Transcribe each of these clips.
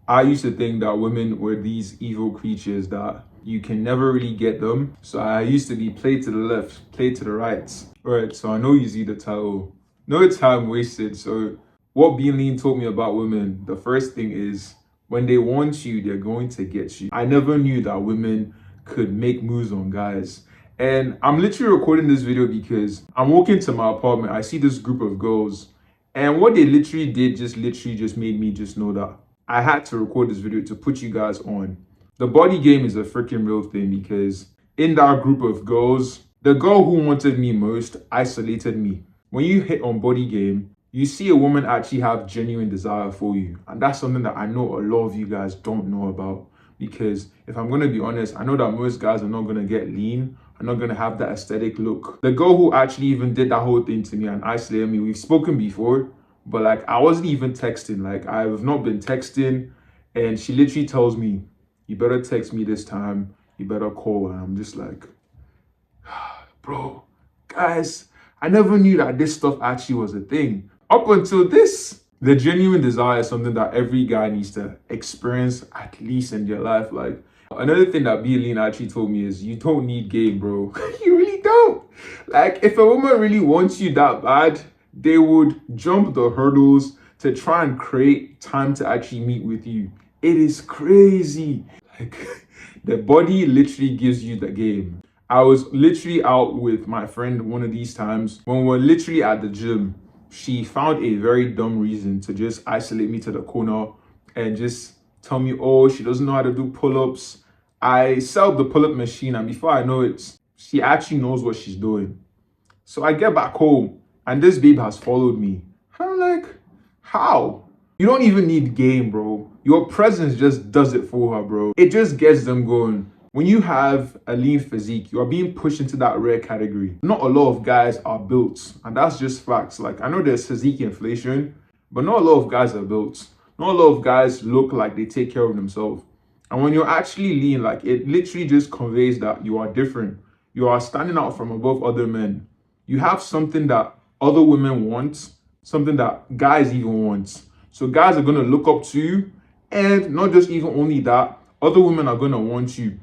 I used to think that women were these evil creatures that you can never really get them. So I used to be play to the left, play to the right. Alright, so I know you see the title. No time wasted. So what Being Lean taught me about women, the first thing is when they want you, they're going to get you. I never knew that women could make moves on guys. And I'm literally recording this video because I'm walking to my apartment. I see this group of girls, and what they literally did just made me just know that I had to record this video to put you guys on. The body game is a freaking real thing, because in that group of girls, the girl who wanted me most isolated me. When you hit on body game, you see a woman actually have genuine desire for you. And that's something that I know a lot of you guys don't know about. Because if I'm going to be honest, I know that most guys are not going to get lean, are not going to have that aesthetic look. The girl who actually even did that whole thing to me and isolated me, we've spoken before, but like I wasn't even texting. Like I have not been texting, and she literally tells me, you better text me this time, you better call. And I'm just like, bro, guys, I never knew that this stuff actually was a thing. Up until this, the genuine desire is something that every guy needs to experience at least in their life. Like another thing that Lean actually told me is you don't need game, bro. You really don't. Like if a woman really wants you that bad, they would jump the hurdles to try and create time to actually meet with you. It is crazy. Like the body literally gives you the game. I was literally out with my friend one of these times when we were literally at the gym. She found a very dumb reason to just isolate me to the corner and just tell me, oh, she doesn't know how to do pull-ups. I set up the pull-up machine, and before I know it, she actually knows what she's doing. So I get back home and this babe has followed me. I'm like, how? You don't even need game, bro. Your presence just does it for her, bro. It just gets them going. When you have a lean physique, you are being pushed into that rare category. Not a lot of guys are built, and that's just facts. Like I know there's physique inflation, but not a lot of guys are built. Not a lot of guys look like they take care of themselves. And when you're actually lean, like it literally just conveys that you are different. You are standing out from above other men. You have something that other women want, something that guys even want. So guys are gonna look up to you, and not just even only that, other women are gonna want you.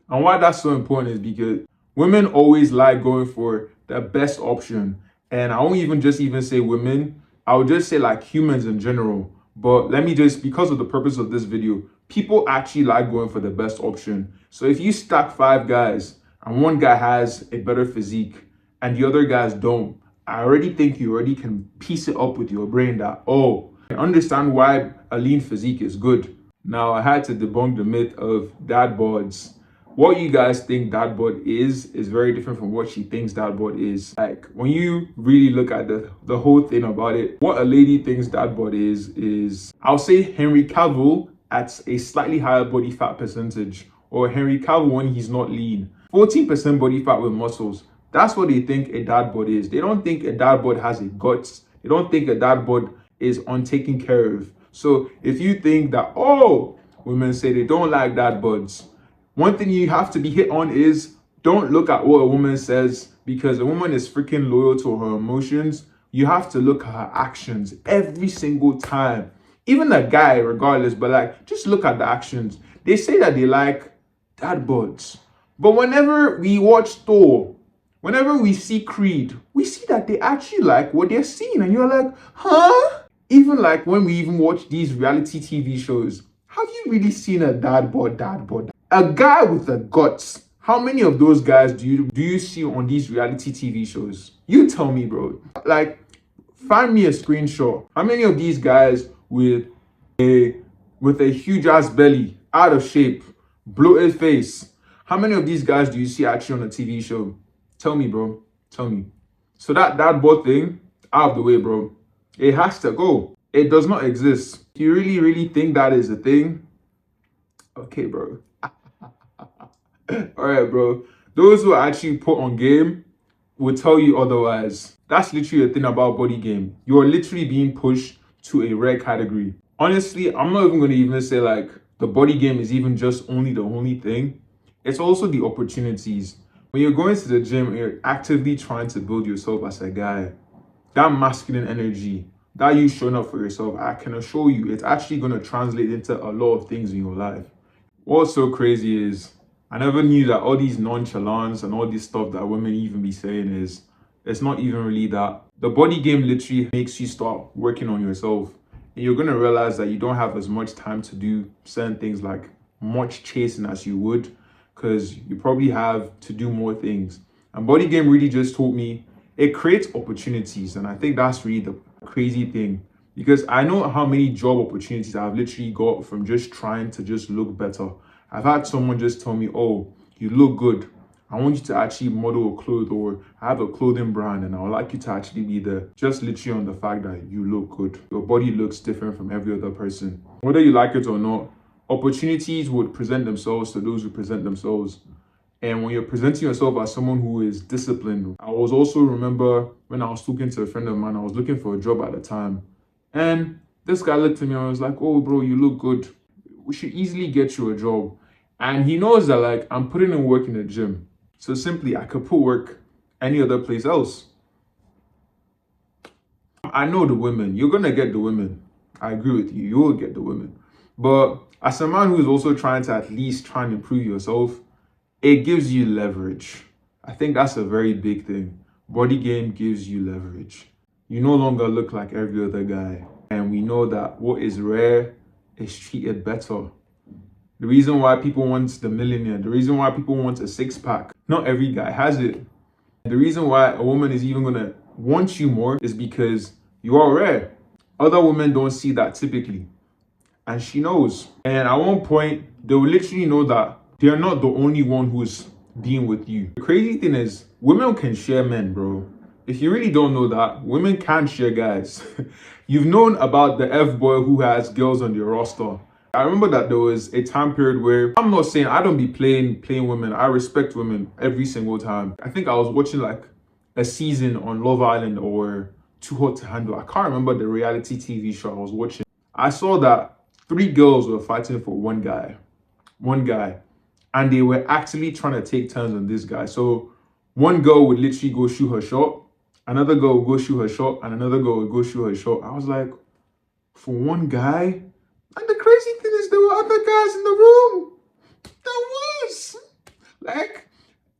And why that's so important is because women always like going for the best option. And I won't even say women, I would just say like humans in general. But let me just, because of the purpose of this video, people actually like going for the best option. So if you stack 5 guys and one guy has a better physique and the other guys don't, I already think you already can piece it up with your brain that, oh, I understand why a lean physique is good. Now I had to debunk the myth of dad bods. What you guys think dad bod is very different from what she thinks dad bod is. Like when you really look at the whole thing about it, what a lady thinks dad bod is I'll say Henry Cavill at a slightly higher body fat percentage, or Henry Cavill when he's not lean. 14% body fat with muscles. That's what they think a dad bod is. They don't think a dad bod has a guts. They don't think a dad bod is untaken care of. So if you think that, oh, women say they don't like dad bods, one thing you have to be hit on is don't look at what a woman says, because a woman is freaking loyal to her emotions. You have to look at her actions every single time. Even a guy, regardless, but like, just look at the actions. They say that they like dad bods. But whenever we watch Thor, whenever we see Creed, we see that they actually like what they're seeing. And you're like, huh? Even like when we even watch these reality TV shows, have you really seen a dad bod? A guy with the guts. How many of those guys do you see on these reality TV shows? You tell me, bro. Like, find me a screenshot. How many of these guys with a huge ass belly, out of shape, bloated face, how many of these guys do you see actually on a TV show? Tell me, bro. Tell me. So that bod thing, out of the way, bro. It has to go. It does not exist. If you really think that is a thing, okay, bro. All right, bro. Those who are actually put on game will tell you otherwise. That's literally a thing about body game. You are literally being pushed to a rare category. Honestly, I'm not even going to even say like the body game is even just the only thing. It's also the opportunities. When you're going to the gym and you're actively trying to build yourself as a guy, that masculine energy that you showing up for yourself, I can assure you it's actually going to translate into a lot of things in your life. What's so crazy is I never knew that all these nonchalance and all this stuff that women even be saying is it's not even really that. The body game literally makes you start working on yourself. And you're gonna realize that you don't have as much time to do certain things like much chasing as you would, because you probably have to do more things. And body game really just taught me it creates opportunities. And I think that's really the crazy thing. Because I know how many job opportunities I've literally got from just trying to just look better. I've had someone just tell me, oh, you look good. I want you to actually model a clothes, or I have a clothing brand and I would like you to actually be there. Just literally on the fact that you look good. Your body looks different from every other person. Whether you like it or not, opportunities would present themselves to those who present themselves. And when you're presenting yourself as someone who is disciplined, I was also remember when I was talking to a friend of mine, I was looking for a job at the time. And this guy looked at me and was like, oh, bro, you look good. We should easily get you a job. And he knows that like I'm putting in work in the gym. So simply I could put work any other place else. I know the women. You're going to get the women. I agree with you. You will get the women. But as a man who's also trying to at least try and improve yourself, it gives you leverage. I think that's a very big thing. Body game gives you leverage. You no longer look like every other guy. And we know that what is rare is treated better. The reason why people want the millionaire, the reason why people want a six-pack, not every guy has it. The reason why a woman is even going to want you more is because you are rare. Other women don't see that typically. And she knows. And at one point, they will literally know that they're not the only one who's being with you. The crazy thing is, women can share men, bro. If you really don't know that, women can share guys. You've known about the F-boy who has girls on their roster. I remember that there was a time period where, I'm not saying I don't be playing women. I respect women every single time. I think I was watching like a season on Love Island or Too Hot to Handle. I can't remember the reality TV show I was watching. I saw that 3 girls were fighting for one guy. And they were actually trying to take turns on this guy. So one girl would literally go shoot her shot. Another girl would go shoot her shot. And another girl would go shoot her shot. I was like, for one guy? And the crazy thing is there were other guys in the room. There was. Like,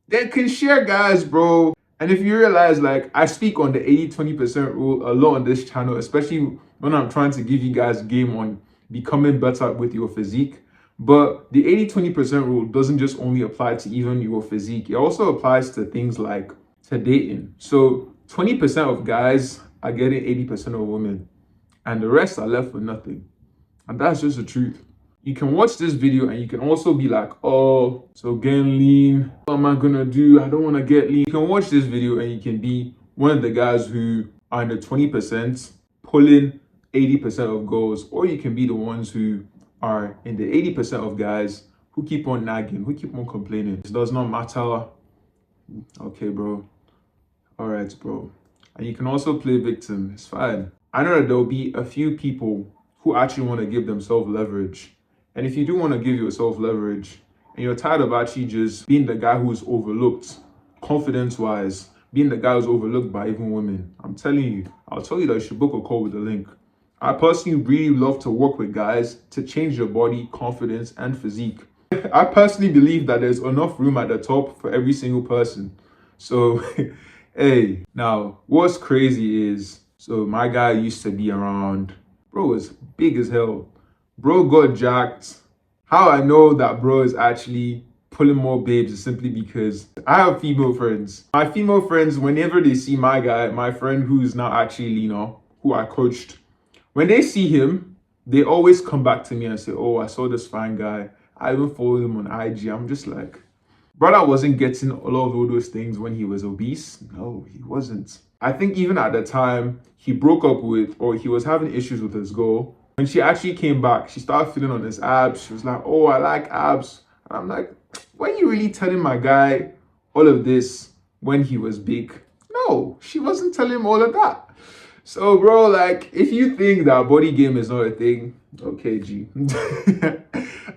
they can share guys, bro. And if you realize, like, I speak on the 80-20% rule a lot on this channel, especially when I'm trying to give you guys game on becoming better with your physique. But the 80-20% rule doesn't just only apply to even your physique. It also applies to things like to dating. So 20% of guys are getting 80% of women. And the rest are left with nothing. And that's just the truth. You can watch this video and you can also be like, oh, so getting lean, what am I gonna do? I don't wanna get lean. You can watch this video and you can be one of the guys who are in the 20% pulling 80% of goals, or you can be the ones who are in the 80% of guys who keep on nagging, who keep on complaining. It does not matter. Okay, bro. All right, bro. And you can also play victim. It's fine. I know that there'll be a few people who actually want to give themselves leverage. And if you do want to give yourself leverage and you're tired of actually just being the guy who's overlooked, confidence-wise, being the guy who's overlooked by even women, I'm telling you, I'll tell you that you should book a call with the link. I personally really love to work with guys to change your body, confidence, and physique. I personally believe that there's enough room at the top for every single person. So, hey, now, what's crazy is, so my guy used to be around, bro is big as hell. Bro got jacked. How I know that bro is actually pulling more babes is simply because I have female friends. My female friends, whenever they see my guy, my friend who's now actually leaner, who I coached, when they see him, they always come back to me and say, oh, I saw this fine guy. I even follow him on IG. I'm just like, brother wasn't getting a lot of all those things when he was obese. No, he wasn't. I think even at the time he broke up with, or he was having issues with his girl, when she actually came back, she started feeling on his abs. She was like, oh, I like abs. And I'm like, were you really telling my guy all of this when he was big? No, she wasn't telling him all of that. So, bro, like, if you think that body game is not a thing, okay, G.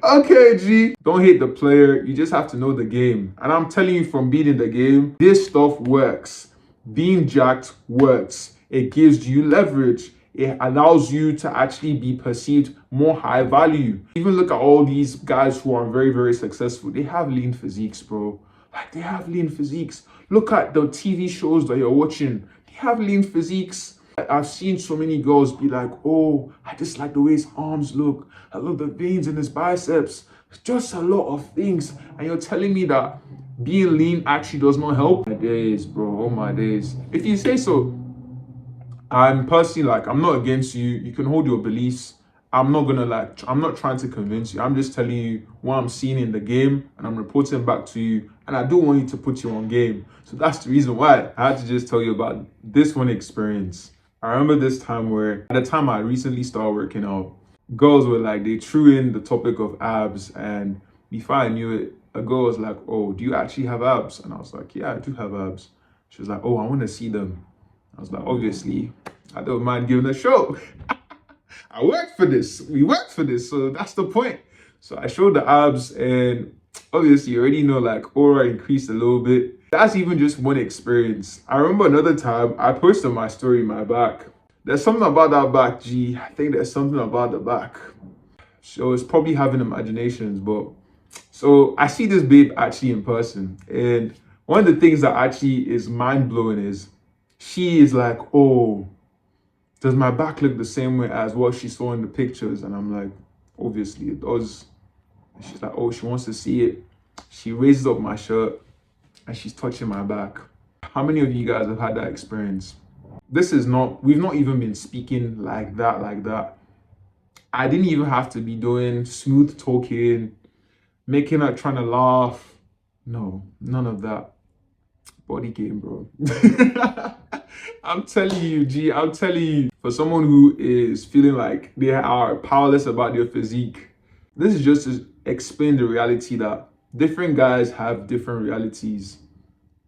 Okay, G. Don't hate the player. You just have to know the game. And I'm telling you from being in the game, this stuff works. Being jacked works. It gives you leverage. It allows you to actually be perceived more high value. Even look at all these guys who are very, very successful. They have lean physiques, bro. Like, they have lean physiques. Look at the TV shows that you're watching. They have lean physiques. I've seen so many girls be like, oh, I just like the way his arms look. I love the veins in his biceps. Just a lot of things. And you're telling me that being lean actually does not help? My days, bro. Oh my days. If you say so, I'm personally like, I'm not against you. You can hold your beliefs. I'm not trying to convince you. I'm just telling you what I'm seeing in the game and I'm reporting back to you. And I do want you to put you on game. So that's the reason why I had to just tell you about this one experience. I remember this time where, at the time I recently started working out, girls were like, they threw in the topic of abs. And before I knew it, a girl was like, oh, do you actually have abs? And I was like, yeah, I do have abs. She was like, oh, I want to see them. I was like, obviously, I don't mind giving a show. I worked for this. We worked for this. So that's the point. So I showed the abs and obviously you already know, like, aura increased a little bit. That's even just one experience. I remember another time I posted my story, my back. There's something about that back, G. I think there's something about the back. So it's probably having imaginations, but so I see this babe actually in person. And one of the things that actually is mind blowing is she is like, oh, does my back look the same way as what she saw in the pictures? And I'm like, obviously it does. And she's like, oh, she wants to see it. She raises up my shirt and she's touching my back. How many of you guys have had that experience? We've not even been speaking like that. I didn't even have to be doing smooth talking, making her trying to laugh. No, none of that. Body game, bro. I'm telling you, G, I'm telling you, for someone who is feeling like they are powerless about their physique, this is just to explain the reality that different guys have different realities.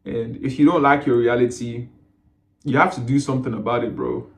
And if you don't like your reality, you have to do something about it, bro.